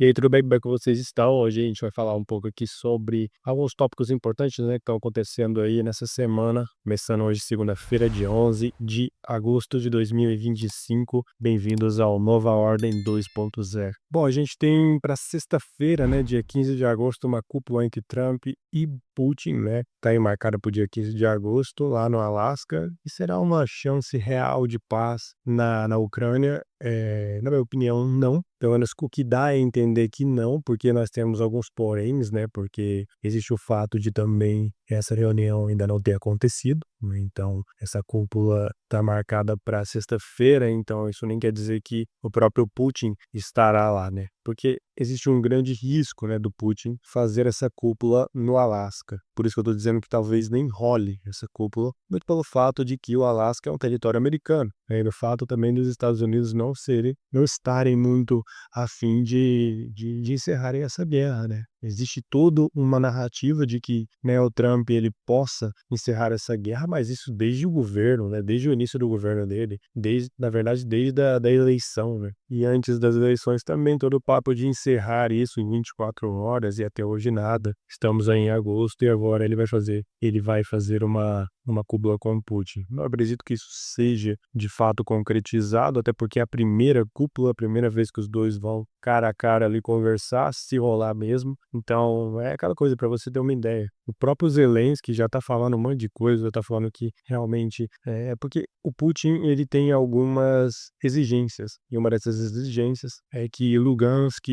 E aí, tudo bem? Como é que vocês estão? Hoje a gente vai falar um pouco aqui sobre alguns tópicos importantes, né, que estão acontecendo aí nessa semana, começando hoje, segunda-feira, dia 11 de agosto de 2025. Bem-vindos ao Nova Ordem 2.0. Bom, a gente tem para sexta-feira, né, dia 15 de agosto, uma cúpula entre Trump e Putin, né? Tá aí marcada para o dia 15 de agosto, lá no Alasca, e será uma chance real de paz na Ucrânia. Na minha opinião, não. Pelo menos o que dá a entender que não, porque nós temos alguns poréns, né? Porque existe o fato de também essa reunião ainda não ter acontecido, né? Então, essa cúpula está marcada para sexta-feira, então isso nem quer dizer que o próprio Putin estará lá, né? Porque existe um grande risco, né, do Putin fazer essa cúpula no Alasca. Por isso que eu estou dizendo que talvez nem role essa cúpula, muito pelo fato de que o Alasca é um território americano, né? E do fato também dos Estados Unidos não estarem muito a fim de encerrarem essa guerra, né? Existe toda uma narrativa de que, né, o Trump ele possa encerrar essa guerra, mas isso desde o governo, né, desde o início do governo dele, na verdade, desde da eleição, né? E antes das eleições também todo o papo de encerrar isso em 24 horas e até hoje nada. Estamos aí em agosto e agora ele vai fazer uma cúpula com o Putin. Não acredito que isso seja de fato concretizado, até porque é a primeira cúpula, a primeira vez que os dois vão cara a cara ali conversar, se rolar mesmo. Então, é aquela coisa para você ter uma ideia. O próprio Zelensky já tá falando um monte de coisa, já tá falando que realmente porque o Putin ele tem algumas exigências, e uma dessas exigências é que Lugansk,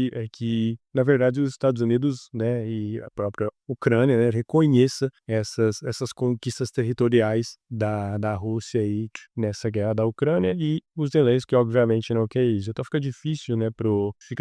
na verdade, os Estados Unidos, né, e a própria Ucrânia, né, reconheça essas conquistas territoriais da Rússia aí nessa guerra da Ucrânia, e o Zelensky obviamente não quer isso. Então fica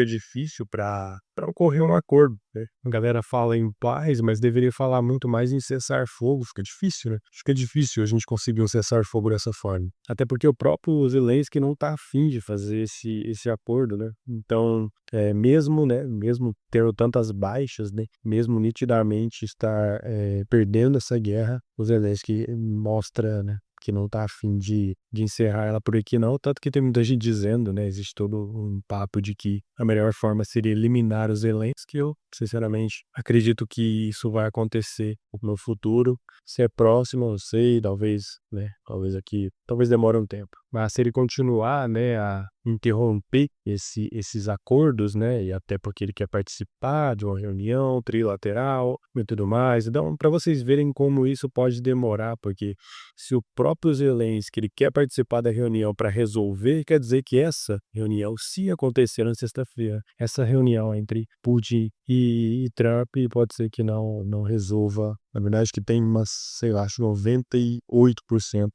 difícil para ocorrer um acordo, né? A galera fala em paz, mas deveria falar muito mais em cessar fogo. Fica difícil, né? Fica difícil a gente conseguir um cessar fogo dessa forma. Até porque o próprio Zelensky não tá afim de fazer esse acordo, né? Então, mesmo, né, mesmo tendo tantas baixas, né, mesmo nitidamente estar perdendo essa guerra, o Zelensky mostra, né, que não tá afim de encerrar ela por aqui não, tanto que tem muita gente dizendo, né, existe todo um papo de que a melhor forma seria eliminar o Zelensky. Eu, sinceramente, acredito que isso vai acontecer no futuro. Se é próximo, eu sei, talvez, né, talvez demore um tempo. Mas se ele continuar, né, a interromper esses acordos, né, e até porque ele quer participar de uma reunião trilateral e tudo mais. Então, para vocês verem como isso pode demorar, porque se o próprio Zelensky ele quer participar da reunião para resolver, quer dizer que essa reunião, se acontecer na sexta-feira, essa reunião entre Putin e Trump, pode ser que não resolva. Na verdade, que tem umas, sei lá, acho 98%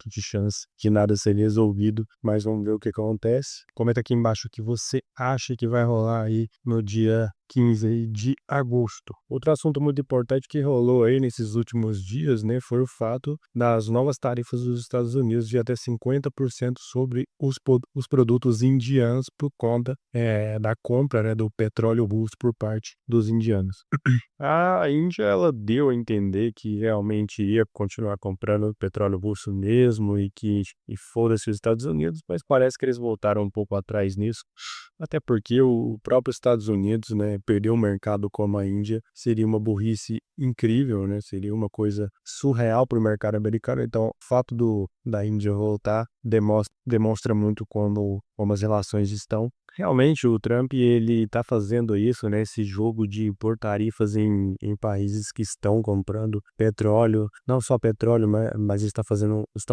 de chance de nada ser resolvido, mas vamos ver o que acontece. Comenta aqui embaixo o que você acha que vai rolar aí no dia 15 aí de agosto. Outro assunto muito importante que rolou aí nesses últimos dias, né, foi o fato das novas tarifas dos Estados Unidos de até 50% sobre os produtos indianos por conta da compra, né, do petróleo russo por parte dos indianos. A Índia, ela deu a entender que realmente ia continuar comprando petróleo russo mesmo e foda-se os Estados Unidos, mas parece que eles voltaram um pouco atrás nisso, até porque o próprio Estados Unidos, né, perder um mercado como a Índia seria uma burrice incrível, né, seria uma coisa surreal para o mercado americano. Então, o fato da Índia voltar demonstra muito como as relações estão. Realmente o Trump ele tá fazendo isso, né, esse jogo de impor tarifas em países que estão comprando petróleo, não só petróleo, mas estão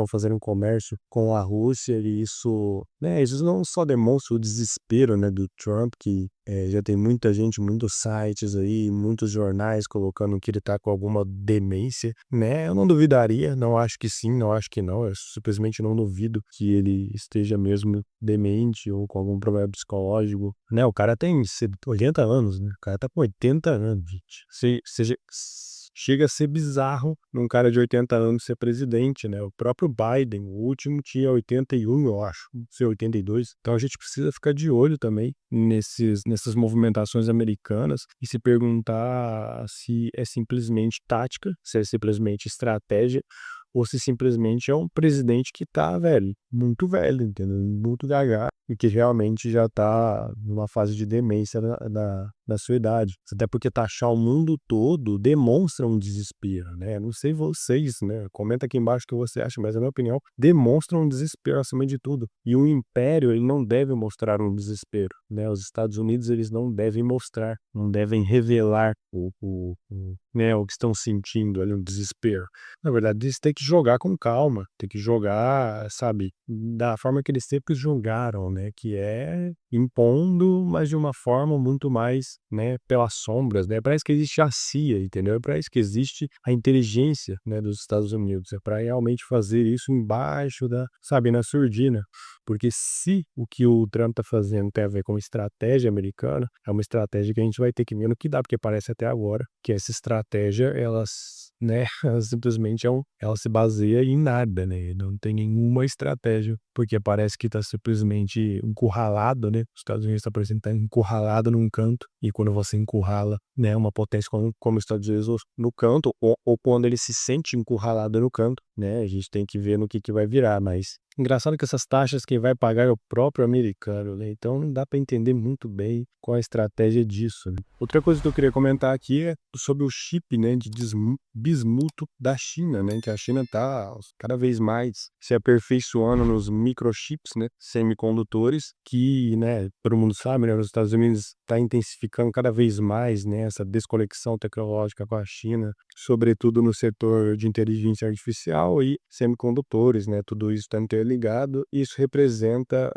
fazendo um comércio com a Rússia, e isso, né, isso não só demonstra o desespero, né, do Trump, que já tem muita gente, muitos sites aí, muitos jornais colocando que ele tá com alguma demência, né? Eu não duvidaria, não acho que sim, não acho que não, eu simplesmente não duvido que ele esteja mesmo demente ou com algum problema psicológico, né? O cara tem 80 anos, né? O cara tá com 80 anos, gente. Chega a ser bizarro num cara de 80 anos ser presidente, né? O próprio Biden, o último, tinha 81, eu acho, não sei, 82. Então a gente precisa ficar de olho também nessas movimentações americanas e se perguntar se é simplesmente tática, se é simplesmente estratégia, ou se simplesmente é um presidente que tá, velho, muito velho, entendeu? Muito gaga, e que realmente já tá numa fase de demência da sua idade. Até porque taxar o mundo todo demonstra um desespero, né? Não sei vocês, né? Comenta aqui embaixo o que você acha, mas na minha opinião, demonstra um desespero acima de tudo. E o império, ele não deve mostrar um desespero, né? Os Estados Unidos, eles não devem mostrar, não devem revelar né, o que estão sentindo ali, um desespero. Na verdade, eles têm que jogar com calma, tem que jogar, sabe, da forma que eles sempre jogaram, né, que é impondo, mas de uma forma muito mais, né, pelas sombras, né, parece que existe a CIA, entendeu? Parece que existe a inteligência, né, dos Estados Unidos, é para realmente fazer isso embaixo da, sabe, na surdina, porque se o que o Trump tá fazendo tem a ver com estratégia americana, é uma estratégia que a gente vai ter que ver no que dá, porque parece até agora que essa estratégia, elas, né, ela simplesmente ela se baseia em nada, né, não tem nenhuma estratégia, porque parece que tá simplesmente encurralado, né, os Estados Unidos tá parecendo que tá encurralado num canto, e quando você encurrala, né, uma potência como os Estados Unidos no canto, ou quando ele se sente encurralado no canto, né, a gente tem que ver no que vai virar, mas engraçado que essas taxas quem vai pagar é o próprio americano, né, então não dá para entender muito bem qual a estratégia disso, né. Outra coisa que eu queria comentar aqui é sobre o chip, né, de bismuto da China, né, que a China tá cada vez mais se aperfeiçoando nos microchips, né, semicondutores, que, né, todo mundo sabe, né, os Estados Unidos está intensificando cada vez mais, né, essa desconexão tecnológica com a China, sobretudo no setor de inteligência artificial e semicondutores, né, tudo isso está interligado. Isso representa,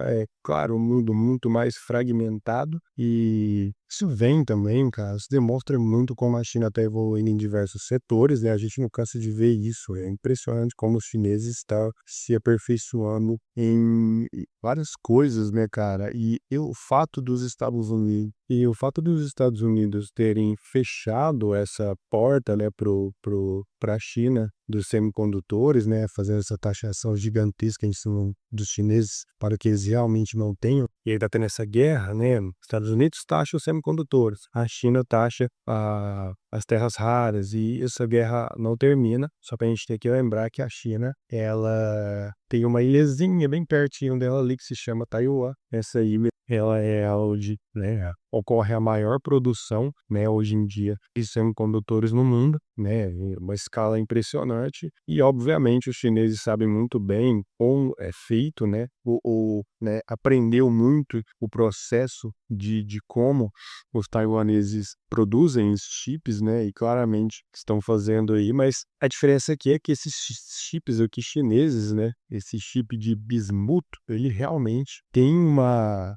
claro, um mundo muito mais fragmentado, e isso vem também, cara, isso demonstra muito como a China está evoluindo em diversos setores, né, a gente não cansa de ver isso, é impressionante como os chineses estão se aperfeiçoando em várias coisas, né, cara, o fato dos Estados Unidos terem fechado essa porta, né, para a China dos semicondutores, né, fazendo essa taxação gigantesca em cima dos chineses para que eles realmente não tenham, e aí tá tendo essa guerra, né, os Estados Unidos taxa os semicondutores, a China taxa as terras raras, e essa guerra não termina, só pra gente ter que lembrar que a China, ela tem uma ilhazinha bem pertinho dela ali que se chama Taiwan. Essa ilha, ela é onde, né, ocorre a maior produção, né, hoje em dia de semicondutores no mundo, né, em uma escala impressionante, e obviamente os chineses sabem muito bem como é feito, né, né, aprendeu muito o processo de como os taiwaneses produzem esses chips, né, e claramente estão fazendo aí, mas a diferença aqui é que esses chips aqui chineses, né, esse chip de bismuto, ele realmente tem uma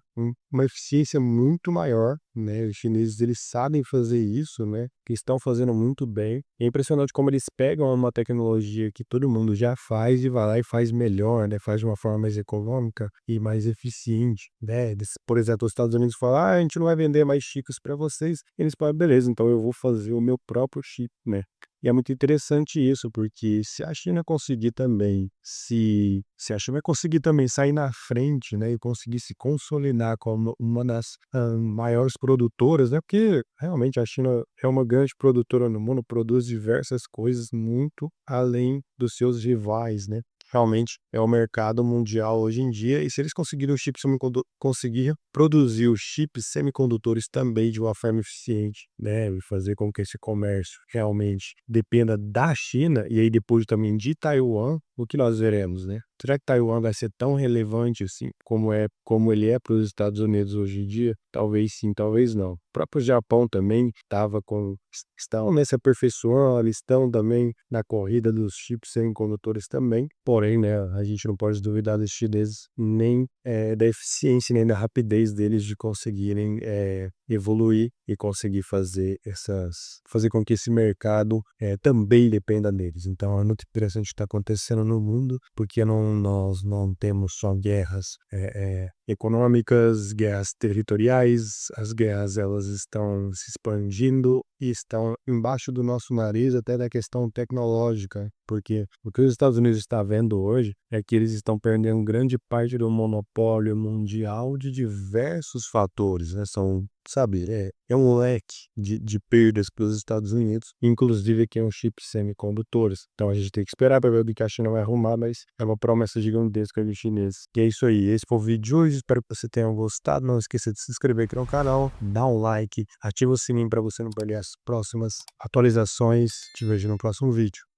eficiência muito maior, né, os chineses, eles sabem fazer isso, né, que estão fazendo muito bem. É impressionante como eles pegam uma tecnologia que todo mundo já faz e vai lá e faz melhor, né, faz de uma forma mais econômica e mais eficiente, né. Por exemplo, os Estados Unidos falam: "Ah, a gente não vai vender mais chips para vocês", eles falam: "Beleza, então eu vou fazer o meu próprio chip", né. E é muito interessante isso, porque se a China conseguir também se a China conseguir também sair na frente, né, e conseguir se consolidar como uma das, maiores produtoras, né, porque realmente a China é uma grande produtora no mundo, produz diversas coisas muito além dos seus rivais, né. Realmente é o mercado mundial hoje em dia, e se eles conseguirem o chip conseguir produzir os chips semicondutores também de uma forma eficiente, né, e fazer com que esse comércio realmente dependa da China, e aí depois também de Taiwan, o que nós veremos, né? Será que Taiwan vai ser tão relevante assim como ele é para os Estados Unidos hoje em dia? Talvez sim, talvez não. O próprio Japão também estão nesse aperfeiçoando, eles estão também na corrida dos chips semicondutores também. Porém, né, a gente não pode duvidar dos chineses nem da eficiência, nem da rapidez deles de conseguirem evoluir e conseguir fazer com que esse mercado também dependa deles. Então é muito interessante o que está acontecendo no mundo, porque nós não temos só guerras econômicas, guerras territoriais, as guerras elas estão se expandindo e estão embaixo do nosso nariz até da questão tecnológica, porque o que os Estados Unidos está vendo hoje é que eles estão perdendo grande parte do monopólio mundial de diversos fatores, né? sabe, é um leque de perdas para os Estados Unidos, inclusive aqui é um chip semicondutores. Então a gente tem que esperar para ver o que a China vai arrumar, mas é uma promessa gigantesca dos chineses. E é isso aí, esse foi o vídeo de hoje, espero que você tenha gostado. Não esqueça de se inscrever aqui no canal, dá um like, ativa o sininho para você não perder as próximas atualizações. Te vejo no próximo vídeo.